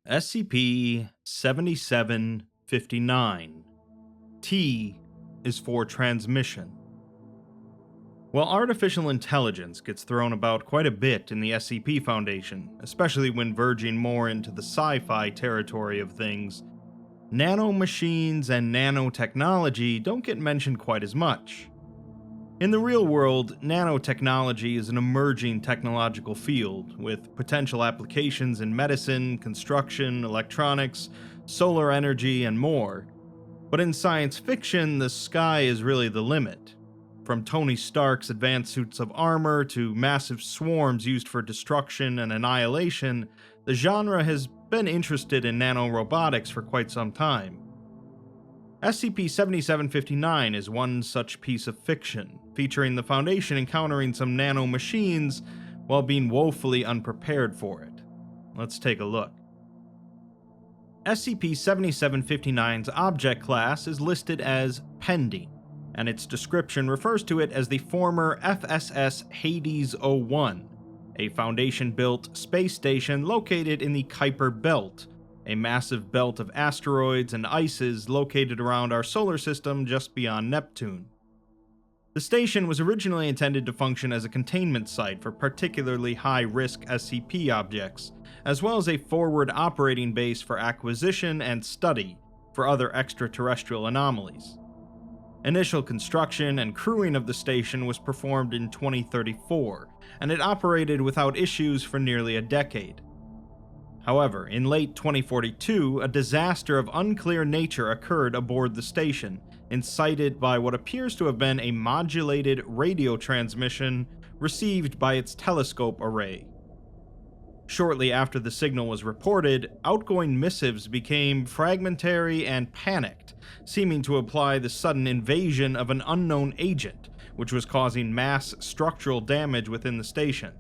SCP-7759. T is for transmission. While artificial intelligence gets thrown about quite a bit in the SCP Foundation, especially when verging more into the sci-fi territory of things, nanomachines and nanotechnology don't get mentioned quite as much. In the real world, nanotechnology is an emerging technological field, with potential applications in medicine, construction, electronics, solar energy, and more. But in science fiction, the sky is really the limit. From Tony Stark's advanced suits of armor to massive swarms used for destruction and annihilation, the genre has been interested in nanorobotics for quite some time. SCP-7759 is one such piece of fiction, featuring the Foundation encountering some nanomachines while being woefully unprepared for it. Let's take a look. SCP-7759's object class is listed as Pending, and its description refers to it as the former FSS Hades-01, a Foundation-built space station located in the Kuiper Belt, a massive belt of asteroids and ices located around our solar system just beyond Neptune. The station was originally intended to function as a containment site for particularly high-risk SCP objects, as well as a forward operating base for acquisition and study for other extraterrestrial anomalies. Initial construction and crewing of the station was performed in 2034, and it operated without issues for nearly a decade. However, in late 2042, a disaster of unclear nature occurred aboard the station, incited by what appears to have been a modulated radio transmission received by its telescope array. Shortly after the signal was reported, outgoing missives became fragmentary and panicked, seeming to imply the sudden invasion of an unknown agent, which was causing mass structural damage within the station.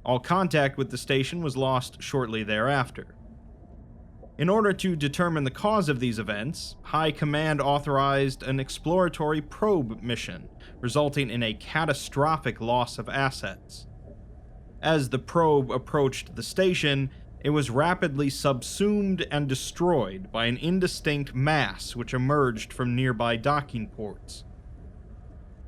All contact with the station was lost shortly thereafter. In order to determine the cause of these events, High Command authorized an exploratory probe mission, resulting in a catastrophic loss of assets. As the probe approached the station, it was rapidly subsumed and destroyed by an indistinct mass which emerged from nearby docking ports.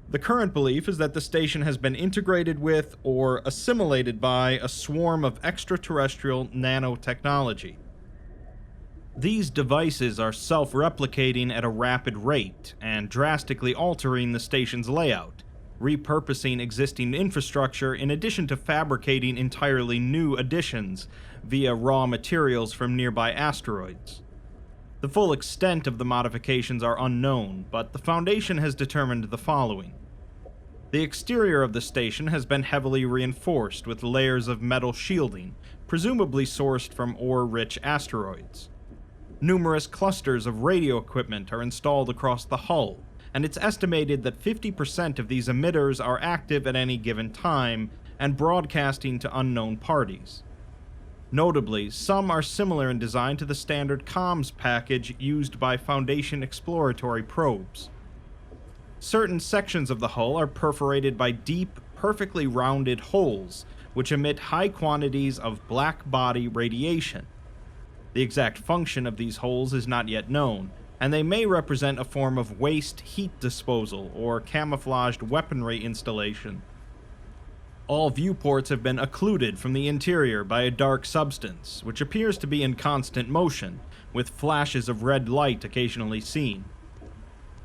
The current belief is that the station has been integrated with or assimilated by a swarm of extraterrestrial nanotechnology. These devices are self-replicating at a rapid rate and drastically altering the station's layout, repurposing existing infrastructure in addition to fabricating entirely new additions via raw materials from nearby asteroids. The full extent of the modifications are unknown, but the Foundation has determined the following. The exterior of the station has been heavily reinforced with layers of metal shielding, presumably sourced from ore-rich asteroids. Numerous clusters of radio equipment are installed across the hull, and it's estimated that 50% of these emitters are active at any given time and broadcasting to unknown parties. Notably, some are similar in design to the standard comms package used by Foundation exploratory probes. Certain sections of the hull are perforated by deep, perfectly rounded holes, which emit high quantities of black body radiation. The exact function of these holes is not yet known, and they may represent a form of waste heat disposal or camouflaged weaponry installation. All viewports have been occluded from the interior by a dark substance, which appears to be in constant motion, with flashes of red light occasionally seen.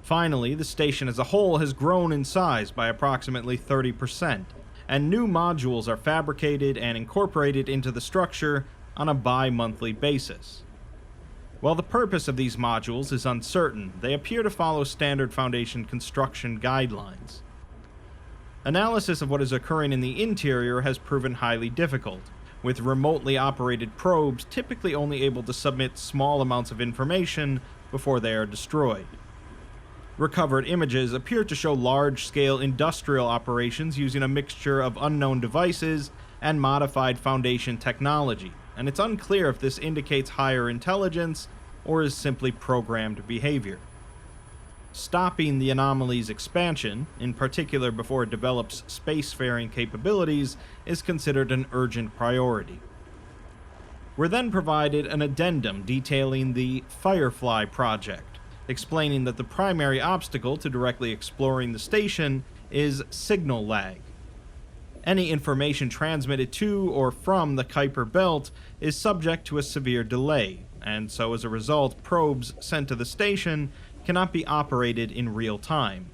Finally, the station as a whole has grown in size by approximately 30%, and new modules are fabricated and incorporated into the structure on a bi-monthly basis. While the purpose of these modules is uncertain, they appear to follow standard Foundation construction guidelines. Analysis of what is occurring in the interior has proven highly difficult, with remotely operated probes typically only able to submit small amounts of information before they are destroyed. Recovered images appear to show large-scale industrial operations using a mixture of unknown devices and modified Foundation technology, and it's unclear if this indicates higher intelligence or is simply programmed behavior. Stopping the anomaly's expansion, in particular before it develops spacefaring capabilities, is considered an urgent priority. were then provided an addendum detailing the Firefly project, explaining that the primary obstacle to directly exploring the station is signal lag. Any information transmitted to or from the Kuiper Belt is subject to a severe delay, and so as a result, probes sent to the station cannot be operated in real time.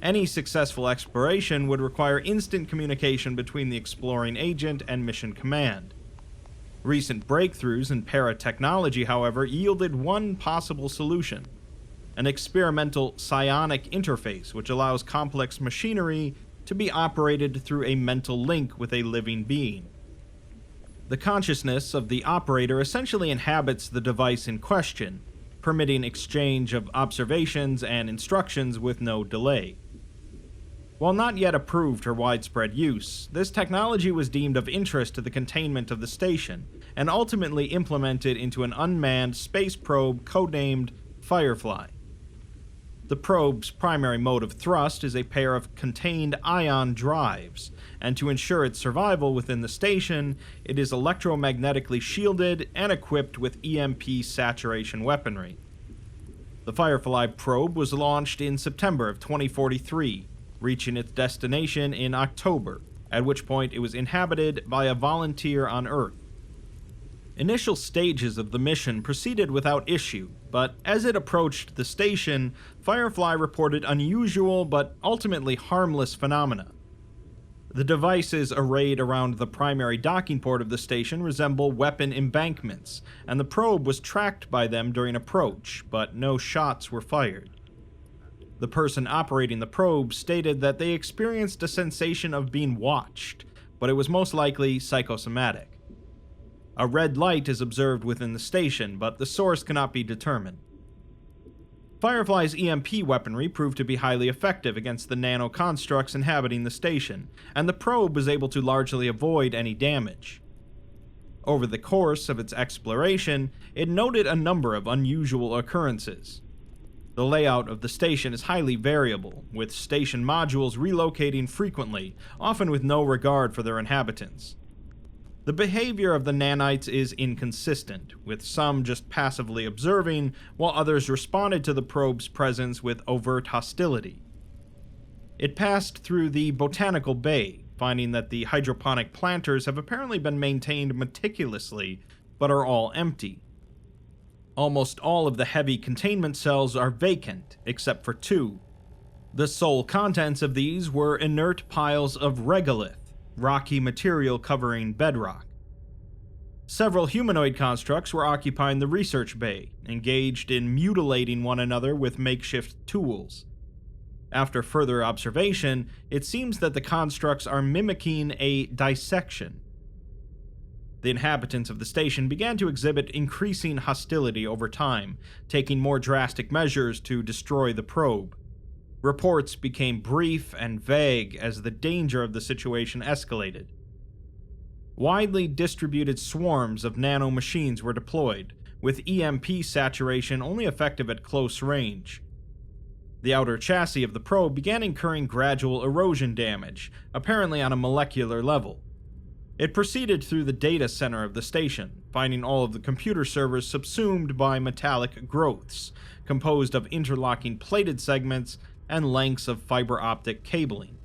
Any successful exploration would require instant communication between the exploring agent and mission command. Recent breakthroughs in paratechnology, however, yielded one possible solution: an experimental psionic interface which allows complex machinery to be operated through a mental link with a living being. The consciousness of the operator essentially inhabits the device in question, permitting exchange of observations and instructions with no delay. While not yet approved for widespread use, this technology was deemed of interest to the containment of the station, and ultimately implemented into an unmanned space probe codenamed Firefly. The probe's primary mode of thrust is a pair of contained ion drives, and to ensure its survival within the station, it is electromagnetically shielded and equipped with EMP saturation weaponry. The Firefly probe was launched in September of 2043, reaching its destination in October, at which point it was inhabited by a volunteer on Earth. Initial stages of the mission proceeded without issue, but as it approached the station, Firefly reported unusual but ultimately harmless phenomena. The devices arrayed around the primary docking port of the station resemble weapon embankments, and the probe was tracked by them during approach, but no shots were fired. The person operating the probe stated that they experienced a sensation of being watched, but it was most likely psychosomatic. A red light is observed within the station, but the source cannot be determined. Firefly's EMP weaponry proved to be highly effective against the nano-constructs inhabiting the station, and the probe was able to largely avoid any damage. Over the course of its exploration, it noted a number of unusual occurrences. The layout of the station is highly variable, with station modules relocating frequently, often with no regard for their inhabitants. The behavior of the nanites is inconsistent, with some just passively observing, while others responded to the probe's presence with overt hostility. It passed through the Botanical Bay, finding that the hydroponic planters have apparently been maintained meticulously, but are all empty. Almost all of the heavy containment cells are vacant, except for two. The sole contents of these were inert piles of regolith, rocky material covering bedrock. Several humanoid constructs were occupying the research bay, engaged in mutilating one another with makeshift tools. After further observation, it seems that the constructs are mimicking a dissection. The inhabitants of the station began to exhibit increasing hostility over time, taking more drastic measures to destroy the probe. Reports became brief and vague as the danger of the situation escalated. Widely distributed swarms of nano-machines were deployed, with EMP saturation only effective at close range. The outer chassis of the probe began incurring gradual erosion damage, apparently on a molecular level. It proceeded through the data center of the station, finding all of the computer servers subsumed by metallic growths, composed of interlocking plated segments and lengths of fiber optic cabling.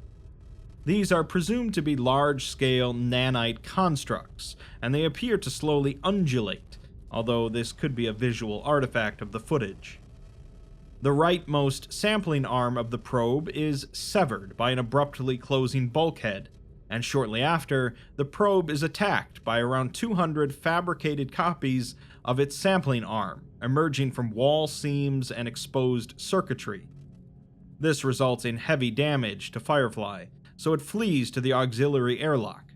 These are presumed to be large-scale nanite constructs, and they appear to slowly undulate, although this could be a visual artifact of the footage. The rightmost sampling arm of the probe is severed by an abruptly closing bulkhead, and shortly after, the probe is attacked by around 200 fabricated copies of its sampling arm, emerging from wall seams and exposed circuitry. This results in heavy damage to Firefly, so it flees to the auxiliary airlock.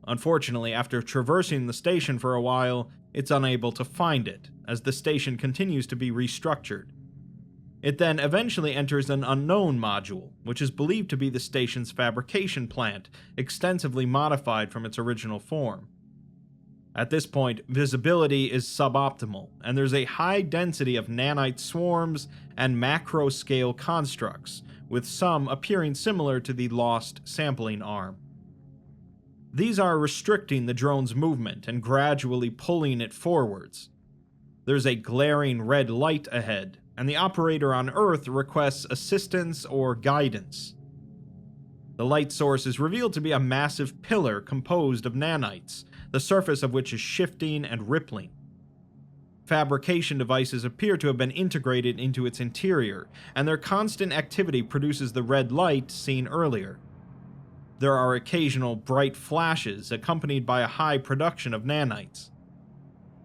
Unfortunately, after traversing the station for a while, it's unable to find it, as the station continues to be restructured. It then eventually enters an unknown module, which is believed to be the station's fabrication plant, extensively modified from its original form. At this point, visibility is suboptimal, and there's a high density of nanite swarms and macro-scale constructs, with some appearing similar to the lost sampling arm. These are restricting the drone's movement and gradually pulling it forwards. There's a glaring red light ahead, and the operator on Earth requests assistance or guidance. The light source is revealed to be a massive pillar composed of nanites, the surface of which is shifting and rippling. Fabrication devices appear to have been integrated into its interior, and their constant activity produces the red light seen earlier. There are occasional bright flashes accompanied by a high production of nanites.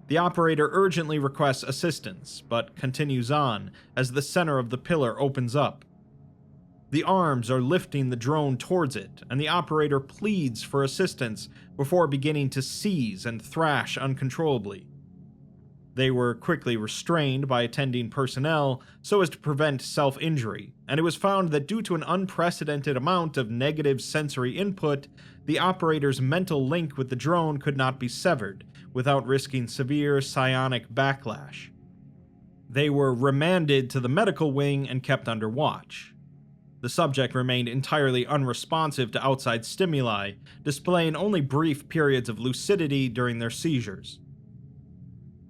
The operator urgently requests assistance, but continues on as the center of the pillar opens up. The arms are lifting the drone towards it, and the operator pleads for assistance before beginning to seize and thrash uncontrollably. They were quickly restrained by attending personnel so as to prevent self-injury, and it was found that due to an unprecedented amount of negative sensory input, the operator's mental link with the drone could not be severed without risking severe psionic backlash. They were remanded to the medical wing and kept under watch. The subject remained entirely unresponsive to outside stimuli, displaying only brief periods of lucidity during their seizures.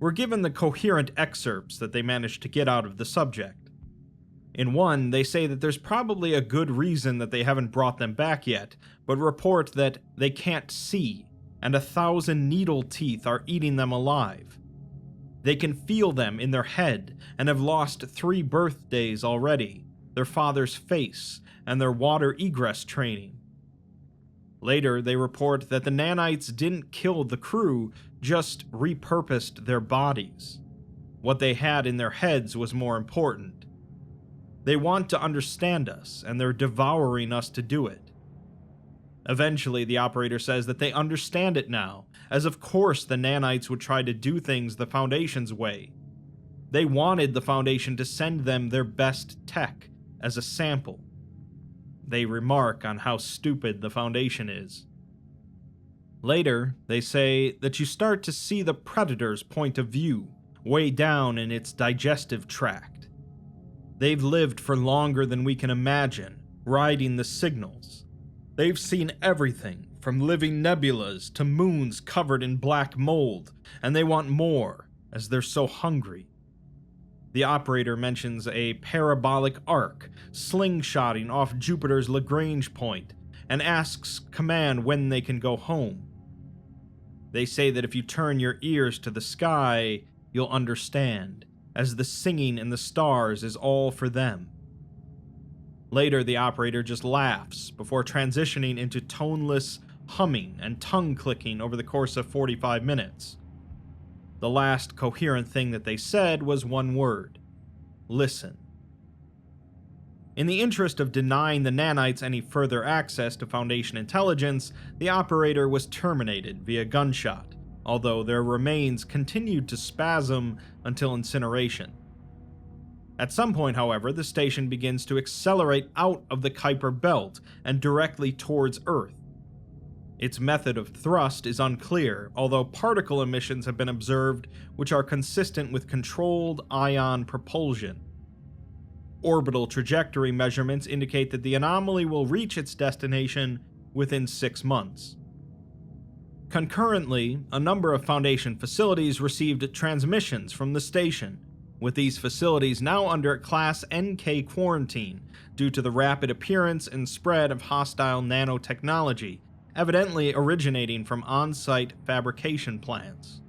We're given the coherent excerpts that they managed to get out of the subject. In one, they say that there's probably a good reason that they haven't brought them back yet, but report that they can't see, and 1,000 needle teeth are eating them alive. They can feel them in their head, and have lost 3 birthdays already, their father's face, and their water egress training. Later, they report that the nanites didn't kill the crew, just repurposed their bodies. What they had in their heads was more important. They want to understand us, and they're devouring us to do it. Eventually, the operator says that they understand it now, as of course the nanites would try to do things the Foundation's way. They wanted the Foundation to send them their best tech as a sample. They remark on how stupid the Foundation is. Later, they say that you start to see the Predator's point of view, way down in its digestive tract. They've lived for longer than we can imagine, riding the signals. They've seen everything, from living nebulas to moons covered in black mold, and they want more, as they're so hungry. The operator mentions a parabolic arc slingshotting off Jupiter's Lagrange point, and asks command when they can go home. They say that if you turn your ears to the sky, you'll understand, as the singing in the stars is all for them. Later, the operator just laughs before transitioning into toneless humming and tongue-clicking over the course of 45 minutes. The last coherent thing that they said was one word: listen. In the interest of denying the nanites any further access to Foundation intelligence, the operator was terminated via gunshot, although their remains continued to spasm until incineration. At some point, however, the station begins to accelerate out of the Kuiper belt and directly towards Earth. Its method of thrust is unclear, although particle emissions have been observed which are consistent with controlled ion propulsion. Orbital trajectory measurements indicate that the anomaly will reach its destination within 6 months. Concurrently, a number of Foundation facilities received transmissions from the station, with these facilities now under Class NK quarantine due to the rapid appearance and spread of hostile nanotechnology, evidently originating from on-site fabrication plants.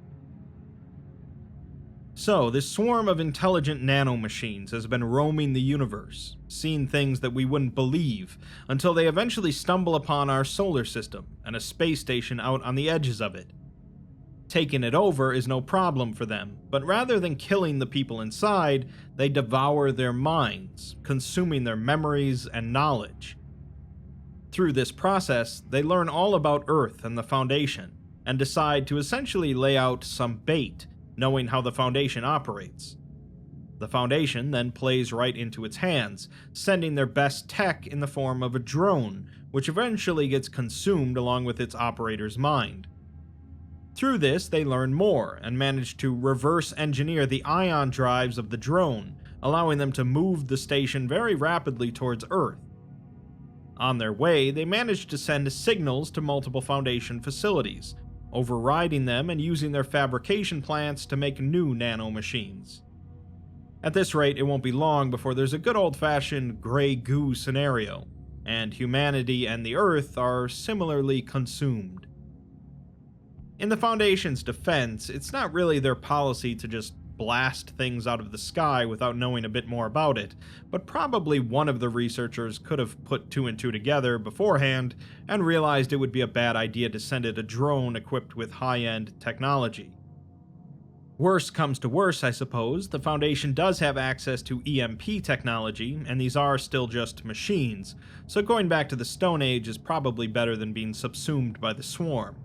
So, this swarm of intelligent nanomachines has been roaming the universe, seeing things that we wouldn't believe, until they eventually stumble upon our solar system and a space station out on the edges of it. Taking it over is no problem for them, but rather than killing the people inside, they devour their minds, consuming their memories and knowledge. Through this process, they learn all about Earth and the Foundation, and decide to essentially lay out some bait, knowing how the Foundation operates. The Foundation then plays right into its hands, sending their best tech in the form of a drone, which eventually gets consumed along with its operator's mind. Through this, they learn more, and manage to reverse engineer the ion drives of the drone, allowing them to move the station very rapidly towards Earth. On their way, they managed to send signals to multiple Foundation facilities, overriding them and using their fabrication plants to make new nanomachines. At this rate, it won't be long before there's a good old-fashioned gray goo scenario, and humanity and the Earth are similarly consumed. In the Foundation's defense, it's not really their policy to just blast things out of the sky without knowing a bit more about it, but probably one of the researchers could have put two and two together beforehand and realized it would be a bad idea to send it a drone equipped with high-end technology. Worse comes to worse, I suppose, the Foundation does have access to EMP technology, and these are still just machines, so going back to the Stone Age is probably better than being subsumed by the swarm.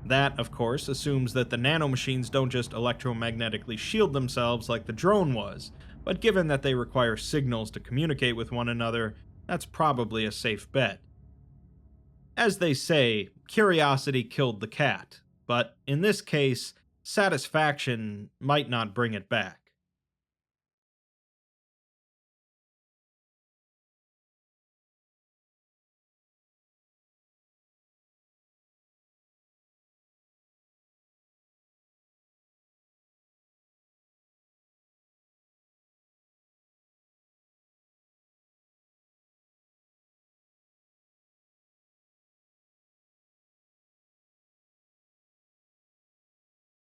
That, of course, assumes that the nanomachines don't just electromagnetically shield themselves like the drone was, but given that they require signals to communicate with one another, that's probably a safe bet. As they say, curiosity killed the cat, but in this case, satisfaction might not bring it back.